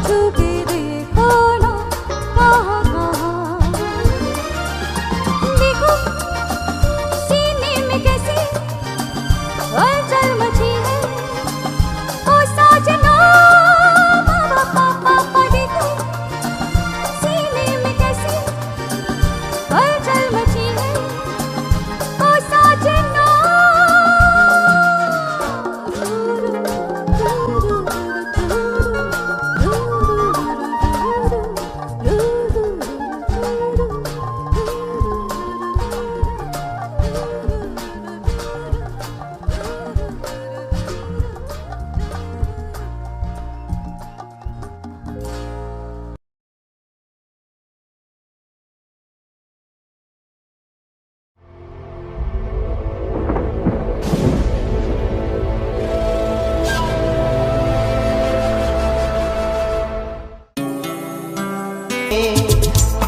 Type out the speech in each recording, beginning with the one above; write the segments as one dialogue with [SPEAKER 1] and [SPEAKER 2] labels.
[SPEAKER 1] छुपे देखो ना कहाँ कहाँ। देखो सीने में कैसी हलचल मची है, ओ साजना मामा पापा। देखो सीने में कैसी हलचल मची है, ओ साजना।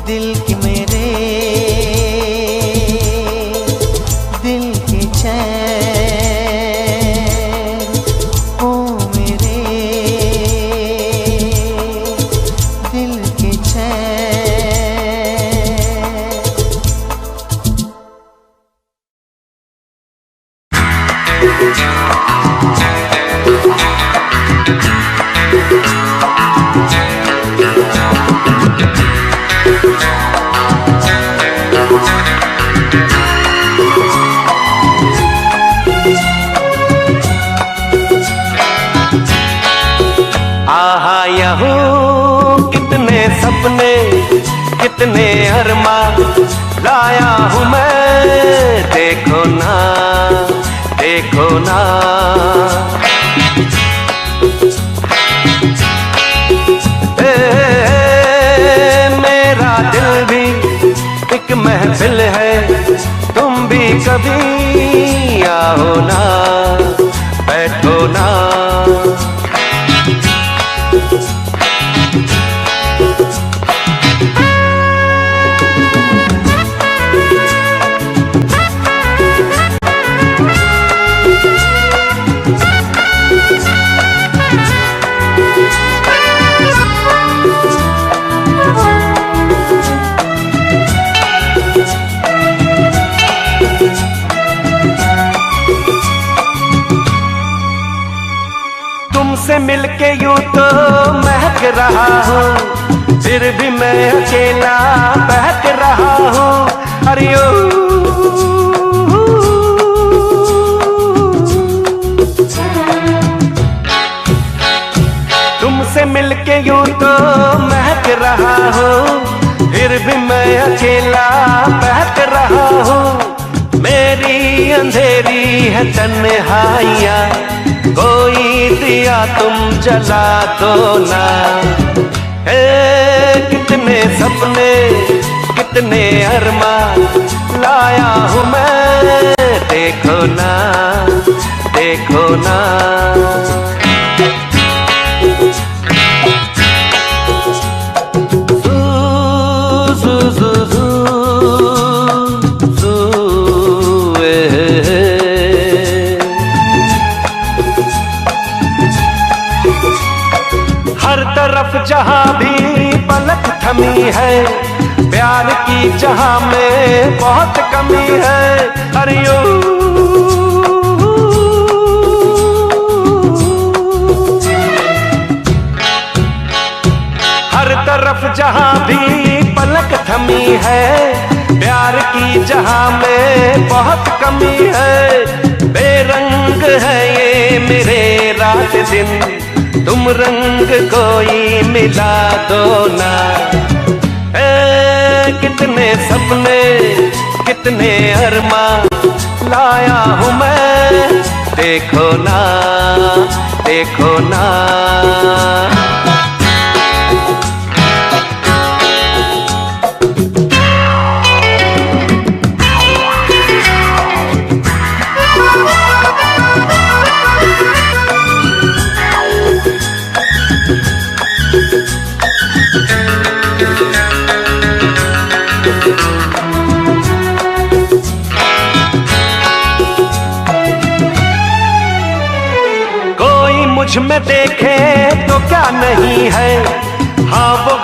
[SPEAKER 2] दिल की मेरे दिल के चैन ओ मेरे दिल के आहा यहूं कितने सपने कितने अरमा लाया हूँ मैं, देखो ना देखो ना। मेरा दिल भी एक महफिल है, तुम भी कभी आओ ना, बैठो ना। तुमसे मिलके यूं तो महक रहा हूँ, फिर भी मैं अकेला बहक रहा हूँ। अरे ओ तुमसे मिलके यूं तो महक रहा हूँ, फिर भी मैं अकेला बहक रहा हूँ। मेरी अंधेरी है तन्हाइयाँ, कोई दिया तुम जला दो ना। कितने सपने कितने अरमा लाया हूँ मैं, देखो ना देखो ना। हर तरफ जहाँ भी पलक थमी है, प्यार की जहाँ में बहुत कमी है। अरे ओ हर तरफ जहाँ भी पलक थमी है, प्यार की जहाँ में बहुत कमी है। बेरंग है ये मेरे रात दिन, तुम रंग कोई मिला दो ना। कितने सपने कितने अरमा लाया हूँ मैं, देखो ना देखो ना। मुझ में देखे तो क्या नहीं है,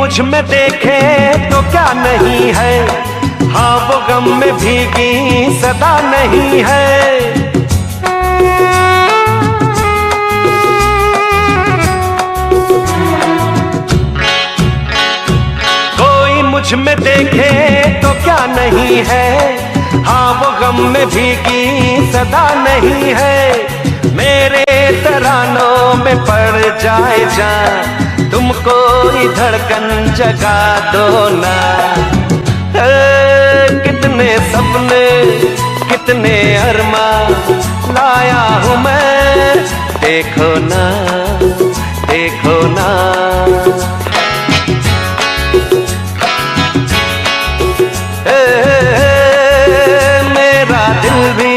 [SPEAKER 2] मुझ में देखे तो क्या नहीं है, हाँ वो गम में भीगी सदा नहीं है। कोई मुझ में देखे तो क्या नहीं है, हाँ वो गम में भीगी सदा नहीं है। मेरे तरानों में पड़ जाए जान, तुमको ही धड़कन जगा दो ना। कितने सपने कितने अरमा लाया हूँ मैं, देखो ना देखो ना। मेरा दिल भी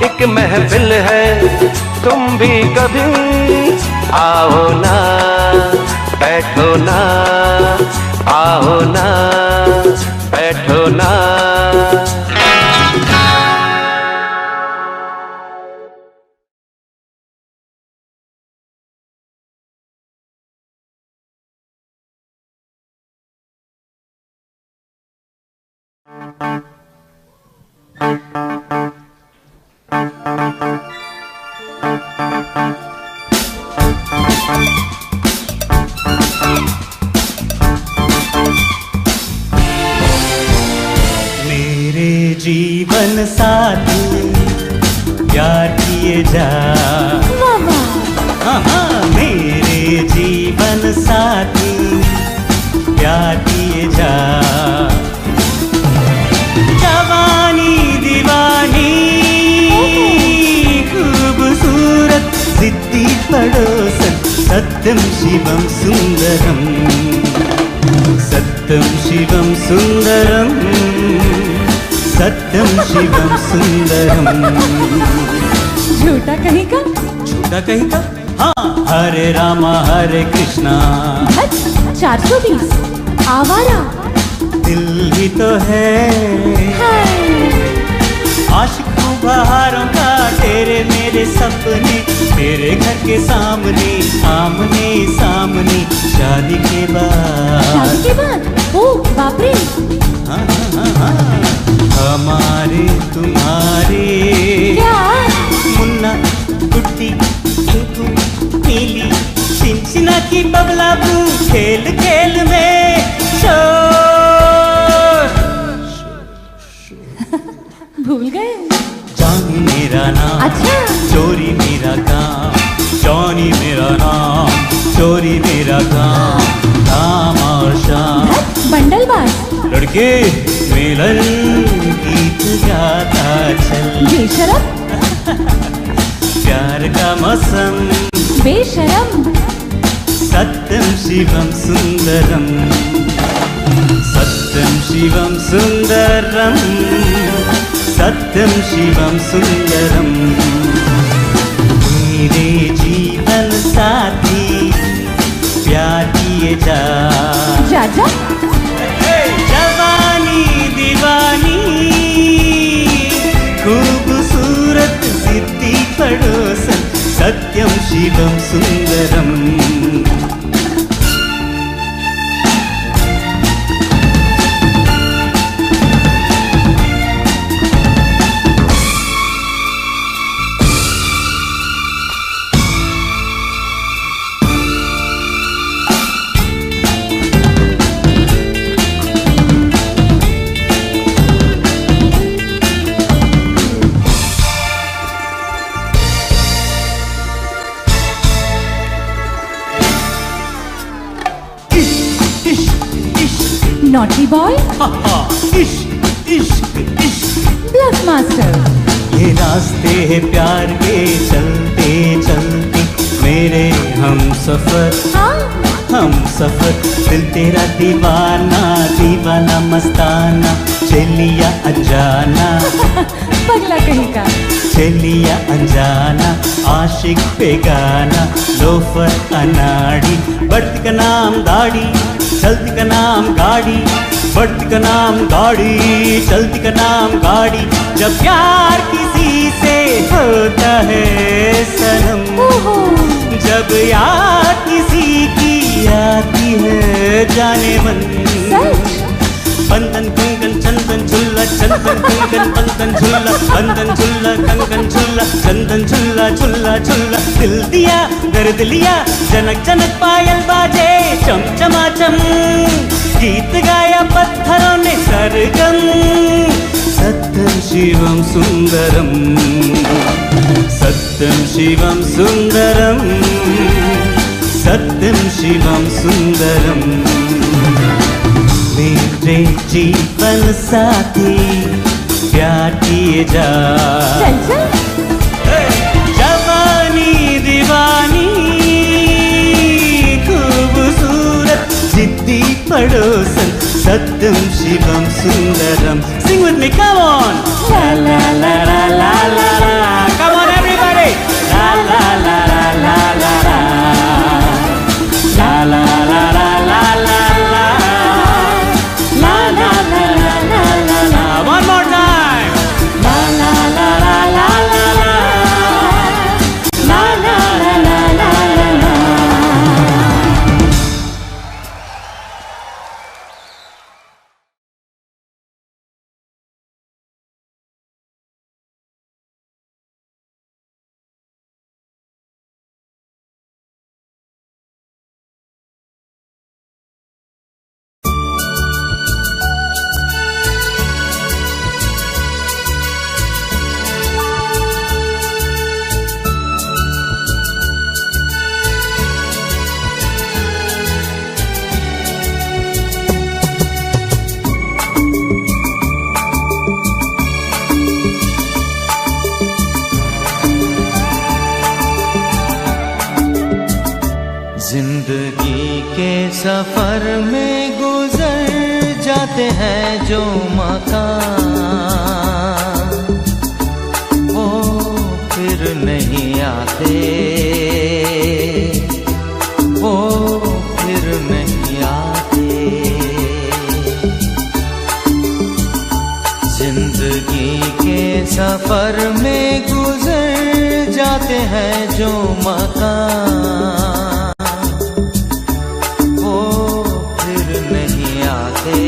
[SPEAKER 2] एक महफिल है, तुम भी कभी आओ ना, बैठो ना, आओ ना, बैठो ना।
[SPEAKER 3] मेरे जीवन साथी प्यार किए जा, हाँ हाँ मेरे जीवन साथी प्यार किए जा। जवानी दीवानी खूबसूरत जिद्दी पड़ोसन, सत्यम शिवम सुंदरम, सत्यम शिवम सुंदरम, सत्यम शिवम सुंदरम।
[SPEAKER 1] झूठा कहीं का,
[SPEAKER 3] झूठा कहीं का, हाँ। हरे रामा हरे कृष्णा,
[SPEAKER 1] 420 आवारा
[SPEAKER 3] दिल ही तो है। आशिक बहारों का तेरे मेरे सपने, तेरे घर के सामने आमने सामने, शादी के बाद।
[SPEAKER 1] शादी के बाद? ओ बाप रे।
[SPEAKER 3] हाँ हाँ हाँ, हमारे तुम्हारे
[SPEAKER 1] क्या? मुन्ना
[SPEAKER 3] गुड्डी टिंकू नीली चिंचिना की बबला बू, खेल खेल में शोर।
[SPEAKER 1] भूल गए?
[SPEAKER 3] जॉनी मेरा नाम,
[SPEAKER 1] अच्छा।
[SPEAKER 3] चोरी मेरा काम, जॉनी मेरा नाम, चोरी मेरा काम। शाम और शाम
[SPEAKER 1] बंडल बाज
[SPEAKER 3] लड़के मिलन गीत गाता चल,
[SPEAKER 1] बेशरम
[SPEAKER 3] प्यार का मौसम
[SPEAKER 1] बेशरम।
[SPEAKER 3] सत्यम शिवम सुंदरम, सत्यम शिवम सुंदरम, सत्यम शिवम सुंदरम। मेरे जीवन साथी प्यार किए जा,
[SPEAKER 1] जा जा।
[SPEAKER 3] जवानी दीवानी खूबसूरत जिद्दी पड़ोसन, सत्यम शिवम सुंदरम।
[SPEAKER 1] नॉटी बॉय,
[SPEAKER 3] इश्क इश्क इश्क,
[SPEAKER 1] ब्लफ मास्टर।
[SPEAKER 3] ये रास्ते हैं प्यार के चलते चलते मेरे हम सफर,
[SPEAKER 1] हाँ
[SPEAKER 3] हम सफर। दिल तेरा दीवाना दीवाना मस्ताना, चलिया अनजाना
[SPEAKER 1] पगला कहीं का,
[SPEAKER 3] चलिया अनजाना आशिक बेगाना, लोफर अनाड़ी। बढ़ती का नाम दाढ़ी, चलती का नाम गाड़ी, बढ़ती का नाम गाड़ी, चलती का नाम गाड़ी। जब प्यार किसी से होता है सनम, जब याद किसी की आती है जाने मन।
[SPEAKER 1] सच
[SPEAKER 3] बंधन कंगन चंदन झुल्ला, चंदन कंगन बंधन झुल्ला, बंधन झुल्ला कंगन झुल्ला, चंदन झुल्ला झुल्ला झुल्ला। दिल दिया दर्द लिया, जनक जनक पायल बाजे चमचमाचम, गीत गाया पत्थरों ने सरगम। सत्यम शिवम सुंदरम, सत्यम शिवम सुंदरम, सत्यम शिवम सुंदरम। मेरे जीवन साथी प्यार किए जा,
[SPEAKER 1] चल चल
[SPEAKER 3] जवानी दीवानी खूबसूरत जिद्दी पड़ोसन, सत्यम Shivam Sundaram. Sing with me, come on. La la la la la la la. Come on everybody. La la la la la la la. La la la la la la la. La la la la la la la. One more time. La la la la la la la. La la la la la la la.
[SPEAKER 4] जिंदगी के सफर में गुजर जाते हैं जो मकान, वो फिर नहीं आते, वो फिर नहीं आते। जिंदगी के सफर में गुजर जाते हैं जो मकान, वो फिर नहीं आते।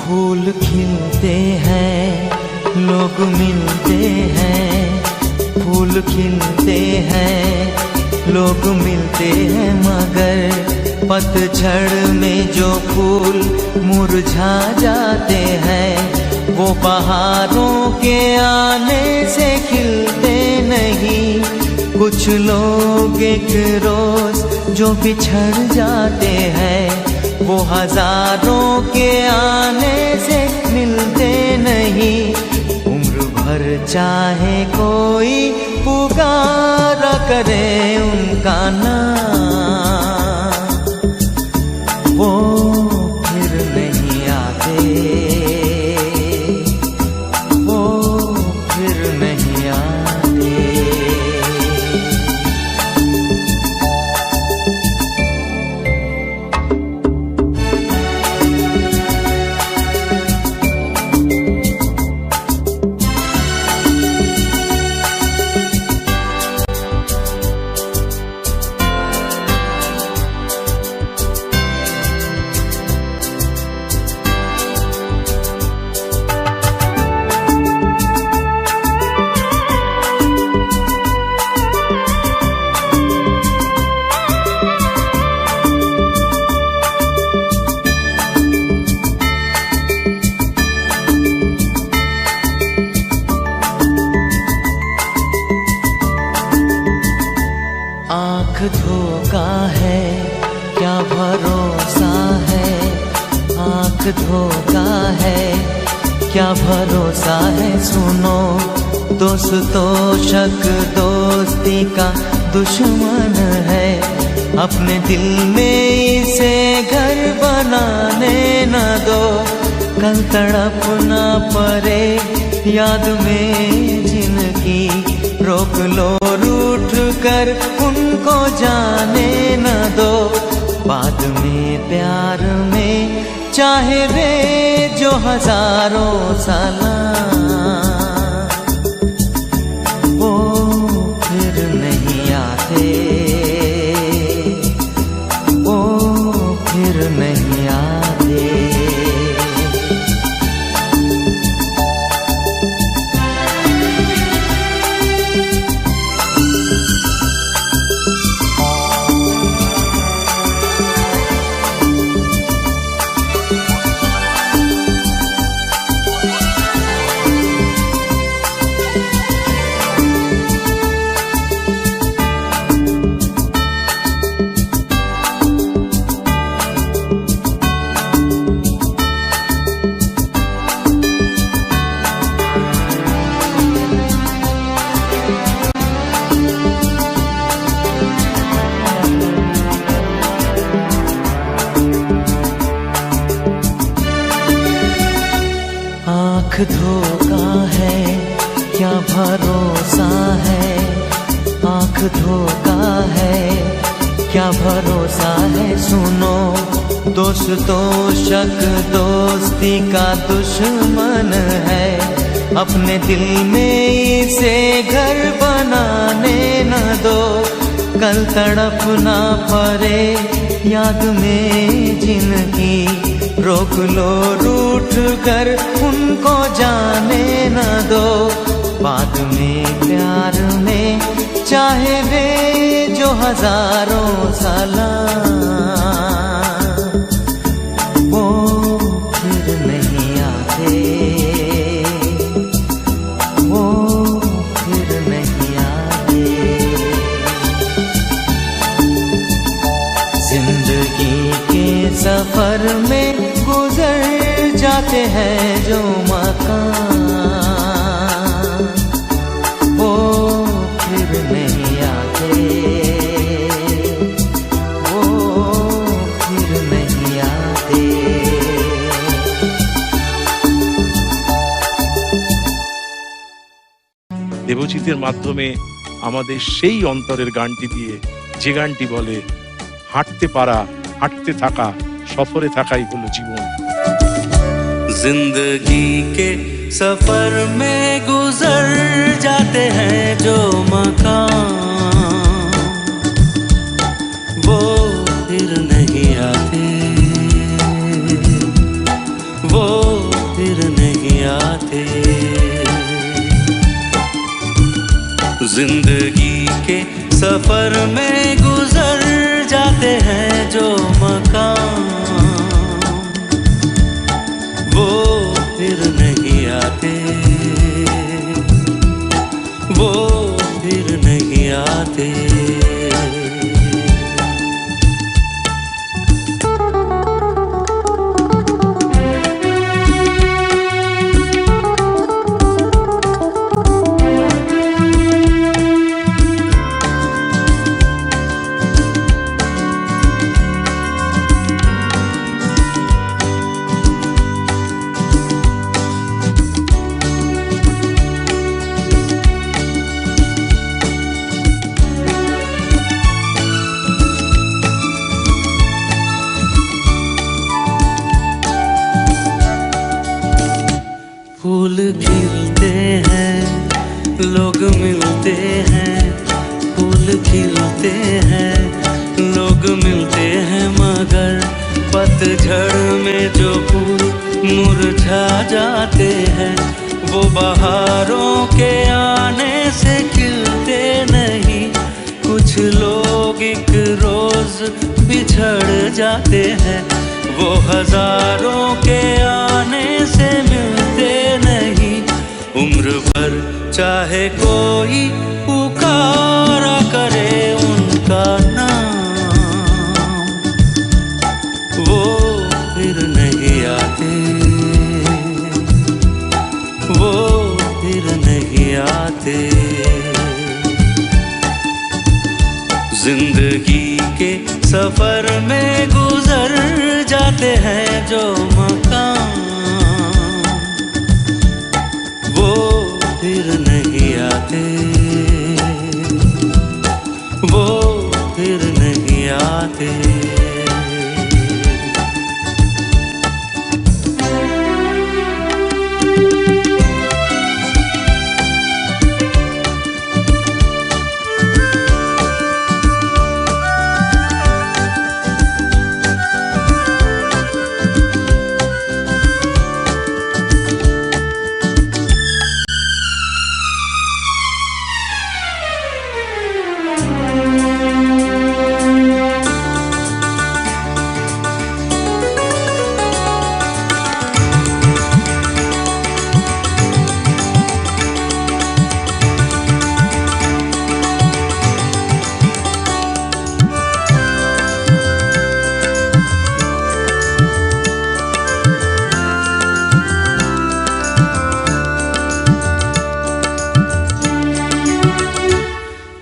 [SPEAKER 4] फूल खिलते हैं लोग मिलते हैं, फूल खिलते हैं लोग मिलते हैं, मगर पतझड़ में जो फूल मुरझा जाते हैं वो बहारों के आने से खिलते नहीं। कुछ लोग एक रोज जो बिछड़ जाते हैं वो हजारों के आने से मिलते नहीं। उम्र भर चाहे कोई पुकारा करे उनका नाम, वो फिर नहीं आते, वो फिर नहीं आते। आँख धोखा है क्या भरोसा है, आँख धोखा है, क्या भरोसा है। सुनो दोस्तों, शक दोस्ती का दुश्मन है, अपने दिल में इसे घर बनाने न दो। कल तड़प न पड़े याद में जिनकी, रोक लो रूठ कर उनको जाने न दो। बाद में प्यार में चाहे वे जो हजारों साल, वो फिर नहीं आते, वो फिर नहीं आते। आँख धोखा है, क्या भरोसा है, आँख धोखा है, क्या भरोसा है। सुनो दोस्तों, शक दोस्ती का दुश्मन है, अपने दिल में इसे घर बनाने न दो। कल तड़प ना पड़े याद में जिनकी, रोक लो रूठ कर उनको जाने न दो। बाद में प्यार में चाहे वे जो हजारों साल, वो फिर नहीं आते, वो फिर नहीं आते। जिंदगी के सफर में गुजर जाते हैं जो मकान, वो फिर नहीं आते, वो फिर नहीं आते।
[SPEAKER 5] দেবজিতের মাধ্যমে আমাদের সেই অন্তরের গানটি দিয়ে, যে গানটি বলে হাঁটতে পারা, হাঁটতে থাকা, সফরে থাকাই হলো জীবন।
[SPEAKER 4] जिंदगी के सफर में गुजर जाते हैं जो मकान, वो फिर नहीं आते, वो फिर नहीं आते। जिंदगी के सफर में गुजर जाते हैं जो मकान, वो फिर नहीं आते, वो फिर नहीं आते। फूल खिलते हैं, लोग मिलते हैं, फूल खिलते हैं, लोग मिलते हैं, मगर पतझड़ में जो फूल मुरझा जाते हैं, वो बहारों के आने से खिलते नहीं। कुछ लोग एक रोज बिछड़ जाते हैं, वो हजारों के आने से मिलते नहीं। उम्र भर चाहे कोई पुकारा करे उनका नाम, जिंदगी के सफर में गुजर जाते हैं जो मकाम, वो फिर नहीं आते, वो फिर नहीं आते।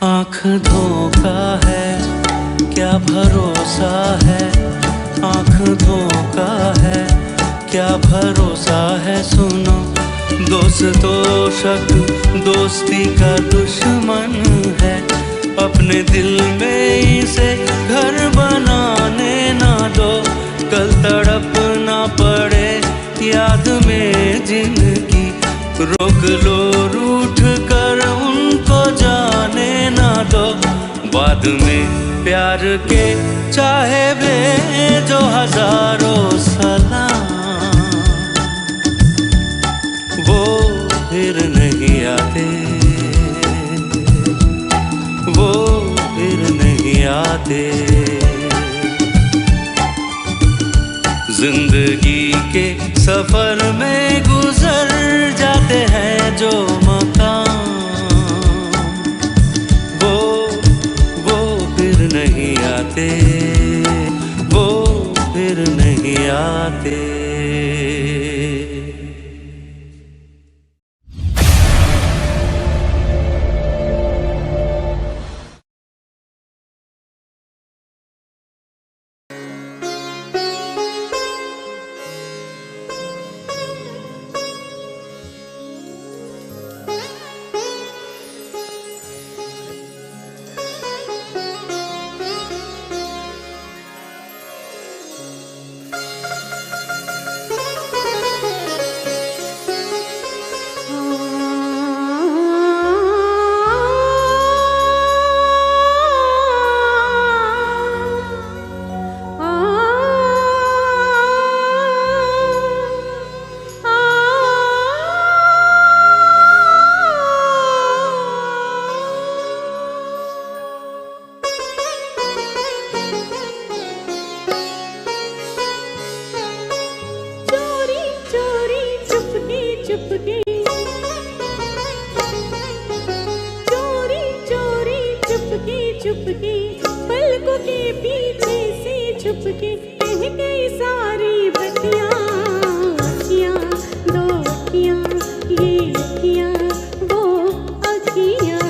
[SPEAKER 4] आँख धोखा है क्या भरोसा है, आँख धोखा है क्या भरोसा है। सुनो दोस्तों शक दोस्ती का दुश्मन है, अपने दिल में इसे घर बनाने ना दो, कल तड़प ना पड़े याद में जिनकी। रोक लो रूठ कर उनको जाने ना दो, बाद में प्यार के चाहे भेजो हजारों सलाम, वो फिर नहीं आते, वो फिर नहीं आते। जिंदगी के सफर में गुजर जाते हैं जो मकाम, वो फिर नहीं आते, वो फिर नहीं आते।
[SPEAKER 1] चुपके पलकों के पीछे से छुपके कह गई सारी बतियां, अखियां दो अखियां ये अखियां वो अखियां।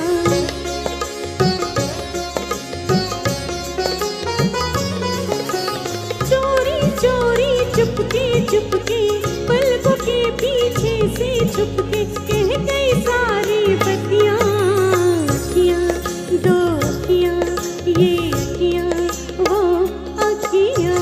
[SPEAKER 1] चोरी चोरी चुपके चुपके पलकों के पीछे से छुपके कह गई सारी बतियां, अखियां दो अखियां ये अखियां वो अखियां।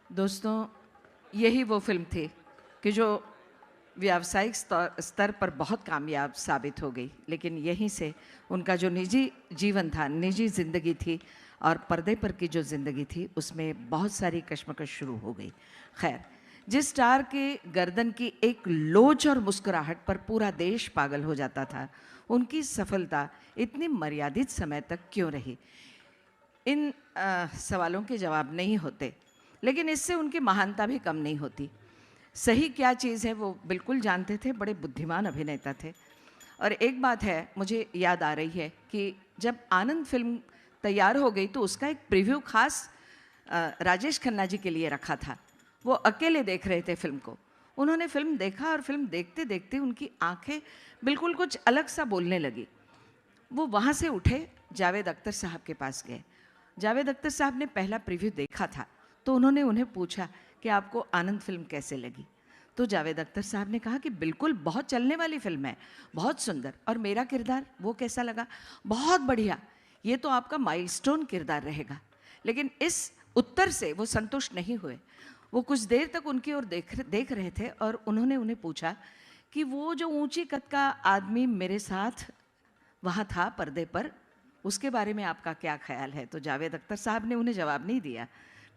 [SPEAKER 6] दोस्तों, यही वो फिल्म थी कि जो व्यावसायिक स्तर पर बहुत कामयाब साबित हो गई, लेकिन यहीं से उनका जो निजी जीवन था, निजी ज़िंदगी थी और पर्दे पर की जो ज़िंदगी थी, उसमें बहुत सारी कश्मकश शुरू हो गई। खैर, जिस स्टार के गर्दन की एक लोच और मुस्कुराहट पर पूरा देश पागल हो जाता था, उनकी सफलता इतनी मर्यादित समय तक क्यों रही? इन सवालों के जवाब नहीं होते, लेकिन इससे उनकी महानता भी कम नहीं होती। सही क्या चीज़ है वो बिल्कुल जानते थे, बड़े बुद्धिमान अभिनेता थे। और एक बात है मुझे याद आ रही है कि जब आनंद फिल्म तैयार हो गई तो उसका एक प्रीव्यू खास राजेश खन्ना जी के लिए रखा था। वो अकेले देख रहे थे फिल्म को। उन्होंने फिल्म देखा और फिल्म देखते देखते उनकी आंखें बिल्कुल कुछ अलग सा बोलने लगी। वो वहाँ से उठे, जावेद अख्तर साहब के पास गए। जावेद अख्तर साहब ने पहला प्रीव्यू देखा था तो उन्होंने उन्हें पूछा कि आपको आनंद फिल्म कैसे लगी? तो जावेद अख्तर साहब ने कहा कि बिल्कुल बहुत चलने वाली फिल्म है, बहुत सुंदर। और मेरा किरदार वो कैसा लगा? बहुत बढ़िया, ये तो आपका माइलस्टोन किरदार रहेगा। लेकिन इस उत्तर से वो संतुष्ट नहीं हुए। वो कुछ देर तक उनकी ओर देख रहे थे और उन्होंने उन्हें पूछा कि वो जो ऊंची कद का आदमी मेरे साथ वहाँ था पर्दे पर, उसके बारे में आपका क्या ख्याल है? तो जावेद अख्तर साहब ने उन्हें जवाब नहीं दिया,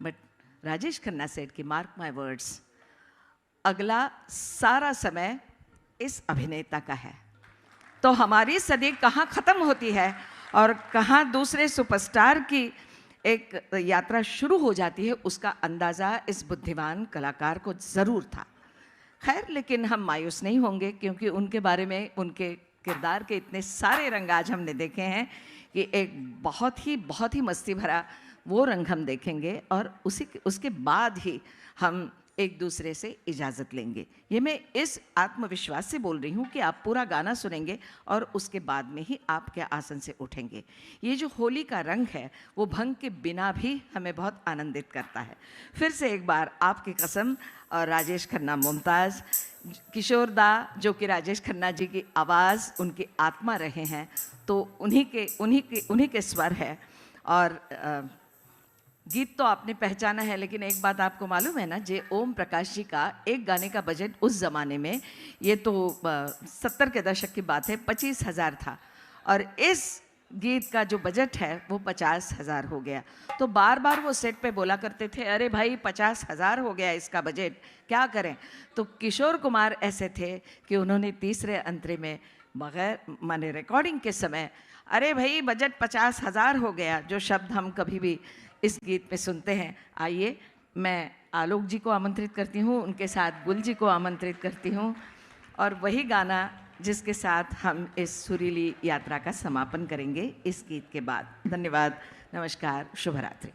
[SPEAKER 6] बट राजेश खन्ना सेड कि मार्क माय वर्ड्स, अगला सारा समय इस अभिनेता का है। तो हमारी सदी कहाँ ख़त्म होती है और कहाँ दूसरे सुपरस्टार की एक यात्रा शुरू हो जाती है, उसका अंदाज़ा इस बुद्धिमान कलाकार को ज़रूर था। खैर, लेकिन हम मायूस नहीं होंगे क्योंकि उनके बारे में, उनके किरदार के इतने सारे रंग आज हमने देखे हैं कि एक बहुत ही मस्ती भरा वो रंग हम देखेंगे और उसके बाद ही हम एक दूसरे से इजाज़त लेंगे। ये मैं इस आत्मविश्वास से बोल रही हूँ कि आप पूरा गाना सुनेंगे और उसके बाद में ही आपके आसन से उठेंगे। ये जो होली का रंग है वो भंग के बिना भी हमें बहुत आनंदित करता है। फिर से एक बार आपकी कसम और राजेश खन्ना मुमताज़, किशोर दा जो कि राजेश खन्ना जी की आवाज़, उनकी आत्मा रहे हैं, तो उन्हीं के स्वर है। और गीत तो आपने पहचाना है, लेकिन एक बात आपको मालूम है ना, जे ओम प्रकाश जी का एक गाने का बजट उस ज़माने में, ये तो 70 के दशक की बात है, 25,000 था और इस गीत का जो बजट है वो 50,000 हो गया। तो बार बार वो सेट पे बोला करते थे, अरे भाई 50,000 हो गया इसका बजट, क्या करें? तो किशोर कुमार ऐसे थे कि उन्होंने तीसरे अंतरे में बगैर माने रिकॉर्डिंग के समय, अरे भाई बजट 50,000 हो गया, जो शब्द हम कभी भी इस गीत पे सुनते हैं। आइए, मैं आलोक जी को आमंत्रित करती हूँ, उनके साथ गुल जी को आमंत्रित करती हूँ और वही गाना जिसके साथ हम इस सुरीली यात्रा का समापन करेंगे इस गीत के बाद। धन्यवाद, नमस्कार, शुभ रात्रि।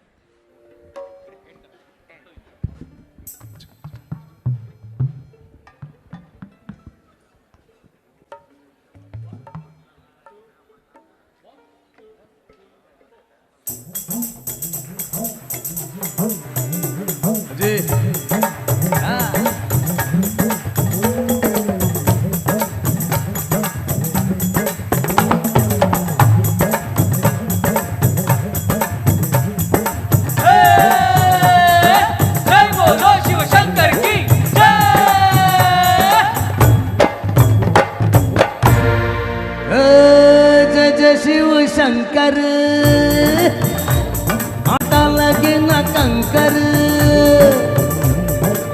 [SPEAKER 7] शंकर आटा लगे ना कंकर,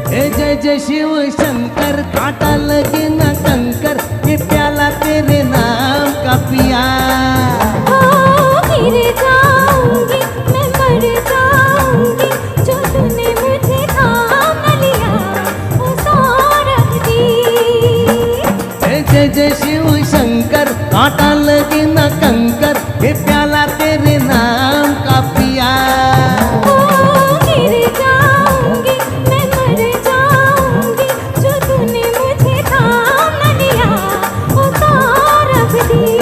[SPEAKER 7] जय जय शिव शंकर, कांटा लगे ना कंकर, ये प्याला तेरे नाम का पिया।
[SPEAKER 1] गिर जाऊंगी मैं, मर जाऊंगी, जो तूने मुझे थाम लिया वो सौरभ दी।
[SPEAKER 7] जय जय शिव शंकर, कांटा लगे ना कंकर, ये प्याला तेरे नाम का पिया।
[SPEAKER 1] गिर जाऊंगी मैं, मर जाऊंगी, जो तूने मुझे थाम लिया वो सौरभ दी।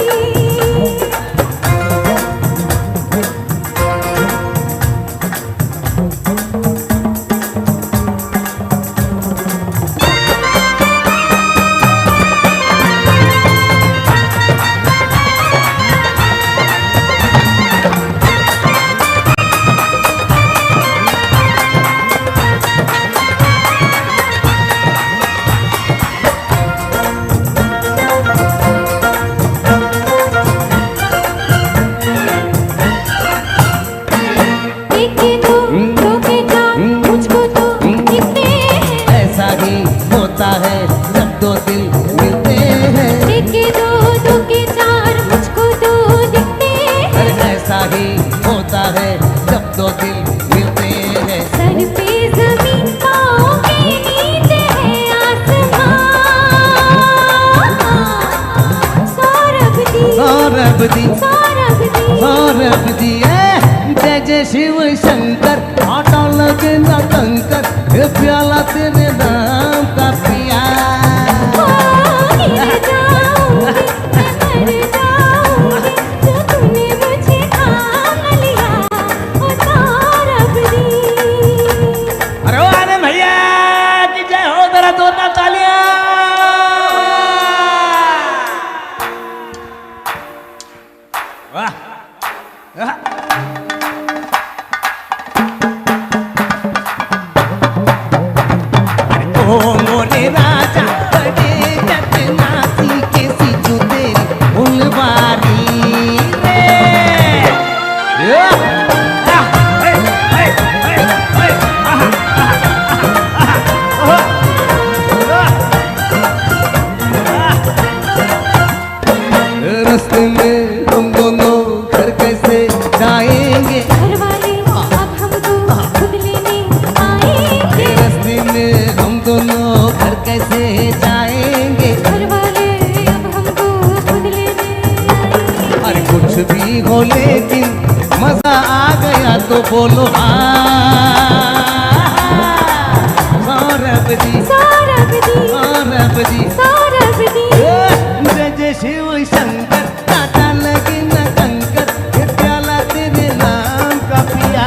[SPEAKER 7] दी सौरभ दी जय जय शिव शंकर आटा लगे ना कंकर ये प्याला तेरे नाम का पिया तो बोलो सौरभ जी जय जय शिव शंकर काटा लगे न कंकर ये प्याला तेरे नाम का पिया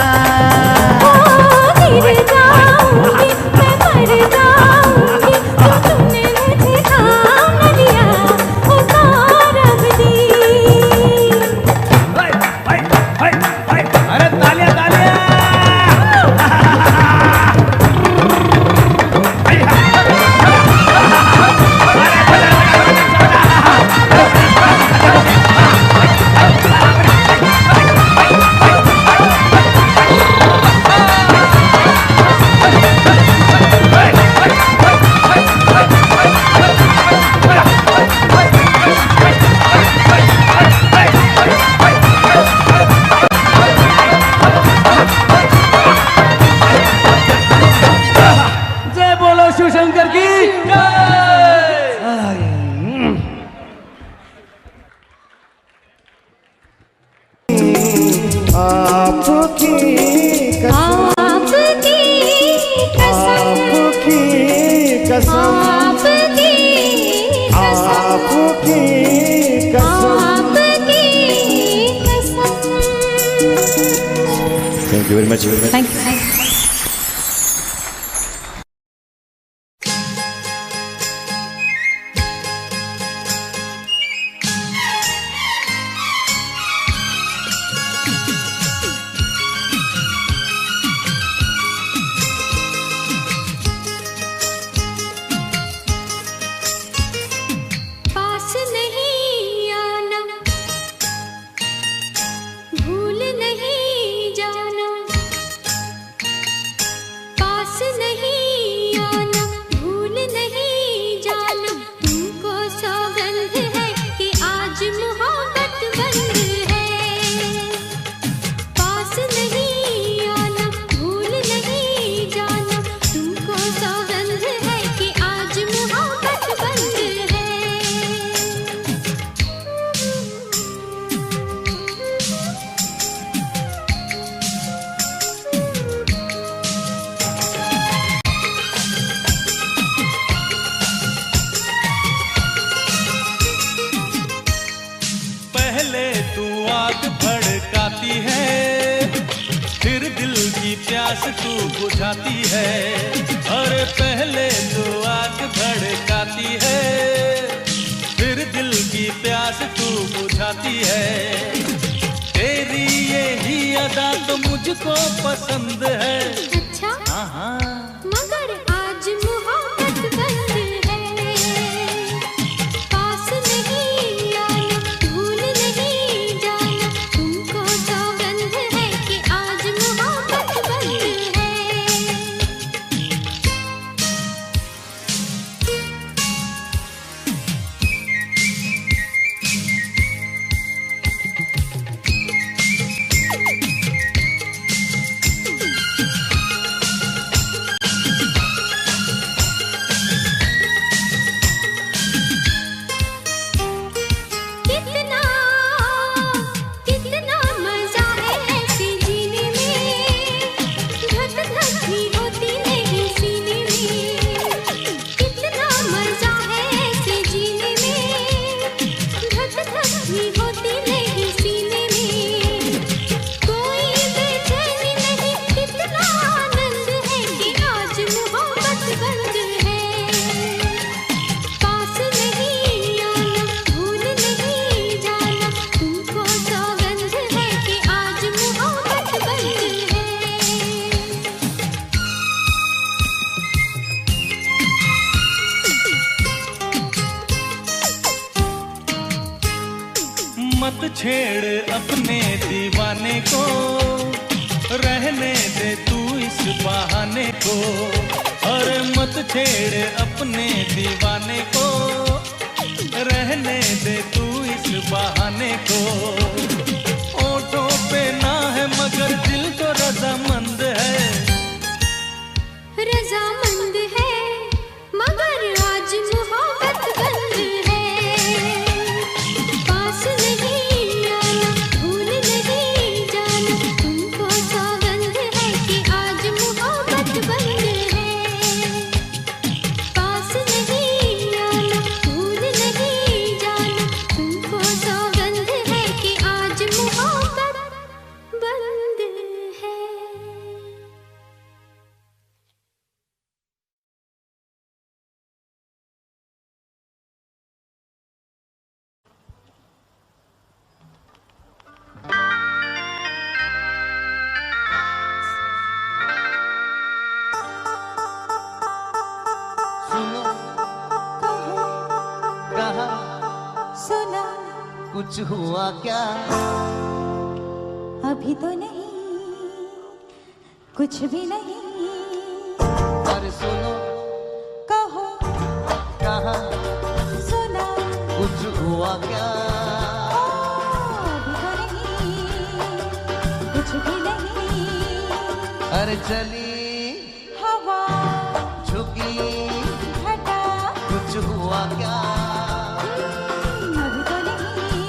[SPEAKER 8] Thank you very much.
[SPEAKER 1] Thank you.
[SPEAKER 4] प्यास तू बुझाती है, अरे पहले तो आग भड़काती है, फिर दिल की प्यास तू बुझाती है। तेरी यही अदा तो मुझको पसंद है।
[SPEAKER 1] अच्छा?
[SPEAKER 4] हाँ
[SPEAKER 1] मगर आज मोहब्बत बंद है, पास नहीं आना, भूल नहीं जाना, तुमको सौगंध है कि आज मोहब्बत बंद है।
[SPEAKER 4] छेड़ अपने दीवाने को, रहने दे तू इस बहाने को। अरे मत छेड़ अपने दीवाने को, रहने दे तू इस बहाने को। ओठों पे ना है मगर दिल तो रजामंद है,
[SPEAKER 1] रजामंद है मगर आज मोहब्बत बंद है। पास नहीं आना, भूल नहीं जाना, तुमको सौगंध है कि आज मोहब्बत बंद है। पास नहीं आना, भूल नहीं जाना, तुमको सौगंध है कि आज मोहब्बत बंद है।
[SPEAKER 7] सुनो कहा
[SPEAKER 1] सुना
[SPEAKER 7] कुछ हुआ क्या?
[SPEAKER 1] अभी तो नहीं, कुछ भी नहीं।
[SPEAKER 7] अरे सुनो
[SPEAKER 1] कहो
[SPEAKER 7] कहा
[SPEAKER 1] सुना,
[SPEAKER 7] कुछ हुआ क्या?
[SPEAKER 1] अभी तो नहीं, कुछ भी नहीं।
[SPEAKER 7] अरे चली
[SPEAKER 1] हवा
[SPEAKER 7] झुकी
[SPEAKER 1] घटा,
[SPEAKER 7] कुछ हुआ क्या?
[SPEAKER 1] अभी तो नहीं,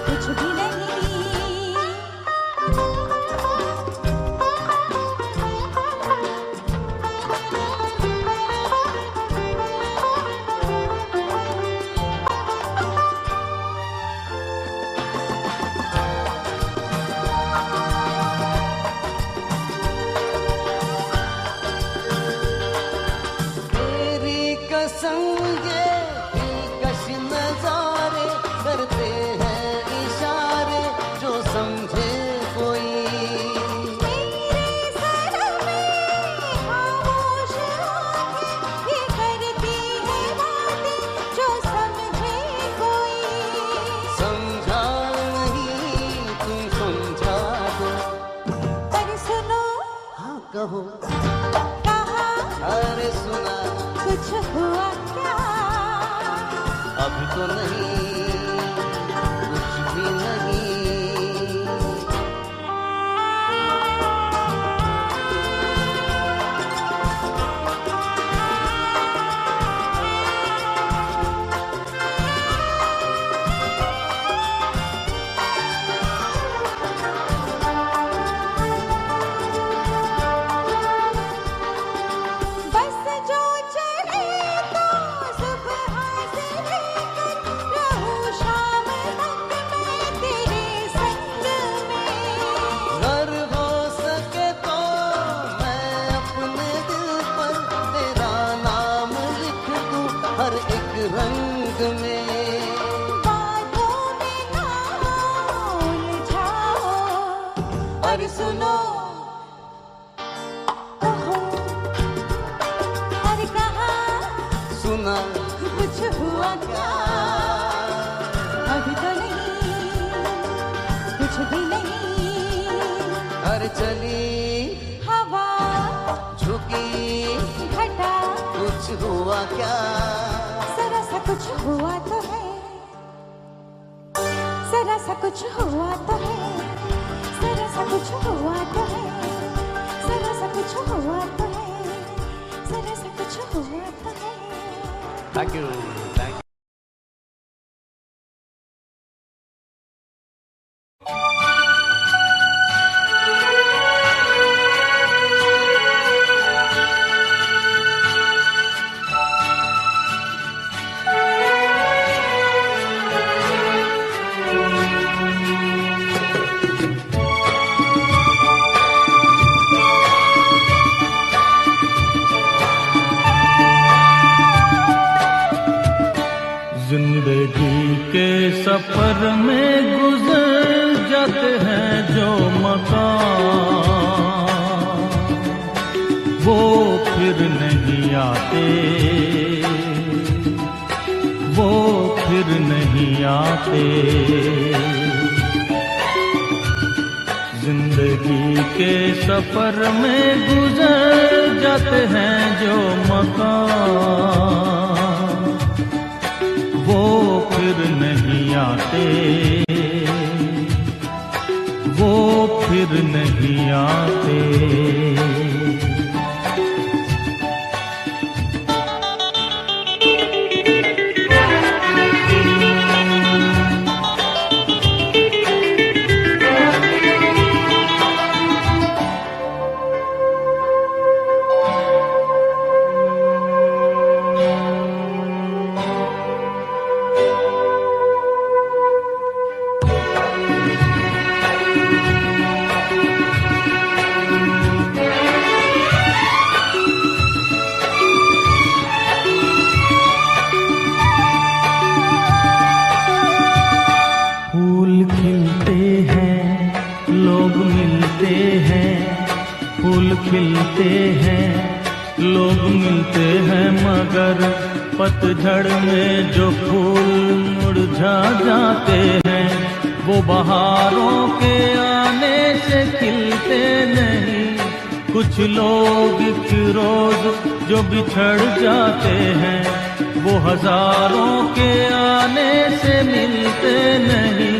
[SPEAKER 1] कुछ भी नहीं।
[SPEAKER 7] तेरी कसम ये दिलकश नजारे करते हैं इशारे, जो समझे कोई। समझा नहीं तुम समझा दो। हाँ कहो अरे सुना
[SPEAKER 1] कुछ हुआ क्या?
[SPEAKER 7] अभी तो नहीं, कुछ भी नहीं।
[SPEAKER 1] बस जो चले तो सुबह से लेकर रहूं शाम तक मैं तेरे संग में।
[SPEAKER 7] अगर हो सके तो मैं अपने दिल पर तेरा नाम लिख दूं हर एक रंग में।
[SPEAKER 1] बातों में ना उलझाओ,
[SPEAKER 7] अरे सुनो
[SPEAKER 1] कहो अरे कहा
[SPEAKER 7] सुना
[SPEAKER 1] कुछ हुआ क्या? अभी तो नहीं, कुछ भी नहीं।
[SPEAKER 7] अरे चली
[SPEAKER 1] हवा
[SPEAKER 7] झुकी
[SPEAKER 1] घटा,
[SPEAKER 7] कुछ हुआ क्या?
[SPEAKER 1] जरा सा कुछ हुआ तो है, जरा सा कुछ हुआ तो है, जरा सा कुछ हुआ तो है, जरा सा कुछ हुआ तो है, जरा सा कुछ हुआ तो है।
[SPEAKER 7] Thank you.
[SPEAKER 4] जिंदगी के सफर में गुजर जाते हैं जो मकाम, वो फिर नहीं आते, वो फिर नहीं आते। जिंदगी के सफर में गुजर जाते हैं जो मकाम, वो फिर नहीं आते, वो फिर नहीं आते। खिलते हैं, लोग मिलते हैं, मगर पतझड़ में जो फूल मुरझा जाते हैं, वो बहारों के आने से खिलते नहीं। कुछ लोग एक रोज जो बिछड़ जाते हैं, वो हजारों के आने से मिलते नहीं।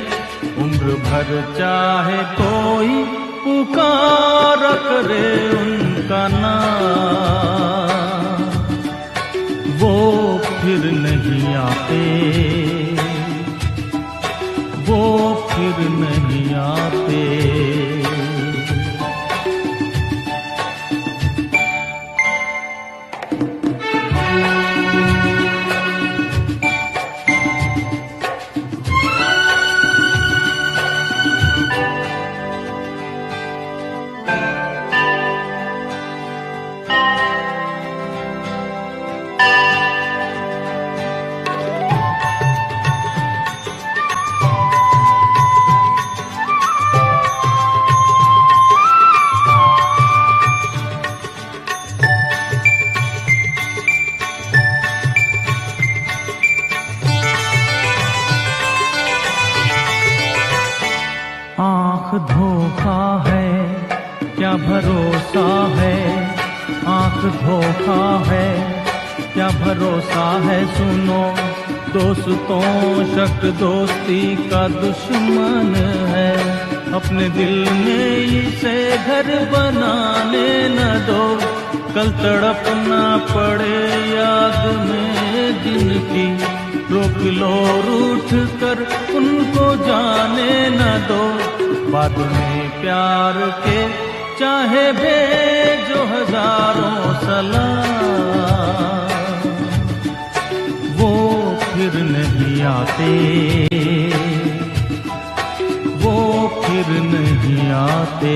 [SPEAKER 4] उम्र भर चाहे कोई पुकार करे उनका नाम, वो फिर नहीं आते, वो फिर नहीं आते। आँख धोखा है क्या भरोसा है, आँख धोखा है क्या भरोसा है। सुनो दोस्तों, शक दोस्ती का दुश्मन है। अपने दिल में इसे घर बनाने न दो, कल तड़पना पड़े याद में जिनकी। रोक लो रूठ कर उनको जाने न दो, बाद में प्यार के चाहे भेजो हजारों सलाम, वो फिर नहीं आते, वो फिर नहीं आते।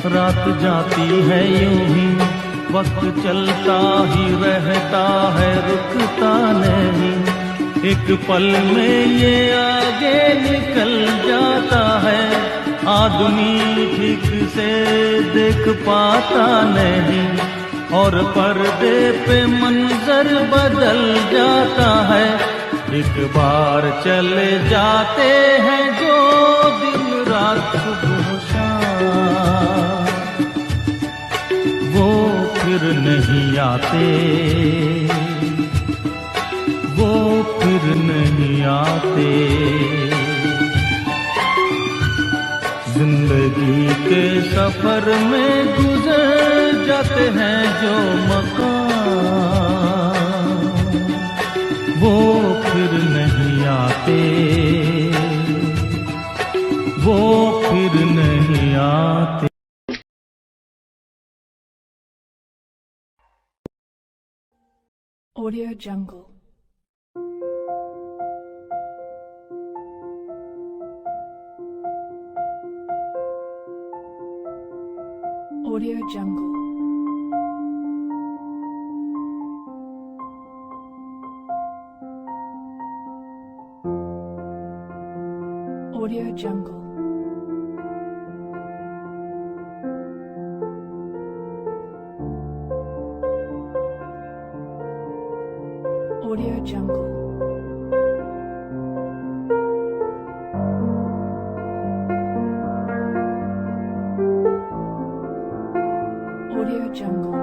[SPEAKER 4] रात जाती है यूं ही, वक्त चलता ही रहता है, रुकता नहीं। एक पल में ये आगे निकल जाता है, आदमी ठीक से देख पाता नहीं, और पर्दे पे मंजर बदल जाता है। एक बार चले जाते हैं जो दिन रात सुबह शाम, वो फिर फिर नहीं आते, वो फिर नहीं आते। जिंदगी के सफर में गुजर जाते हैं जो मकाम, वो फिर नहीं आते, वो फिर नहीं आते।
[SPEAKER 9] Audio Jungle. Audio Jungle. Audio Jungle. Audio Jungle. Audio Jungle.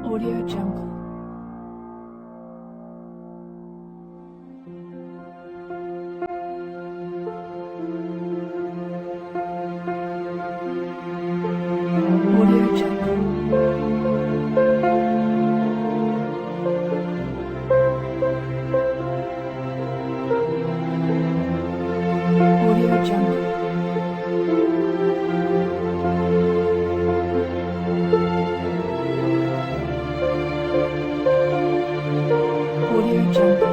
[SPEAKER 9] Audio Jungle. Audio Jungle. Audio Jungle. Audio Jungle. Audio Jungle.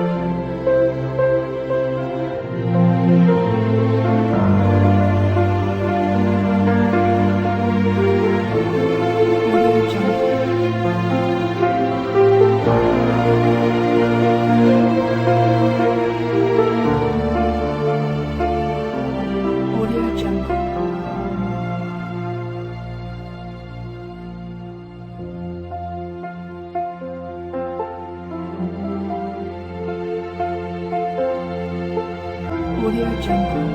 [SPEAKER 9] Audio Jungle. Audio Jungle.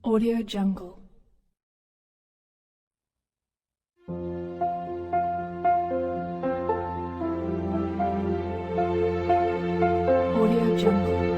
[SPEAKER 9] Audio Jungle. Audio Jungle.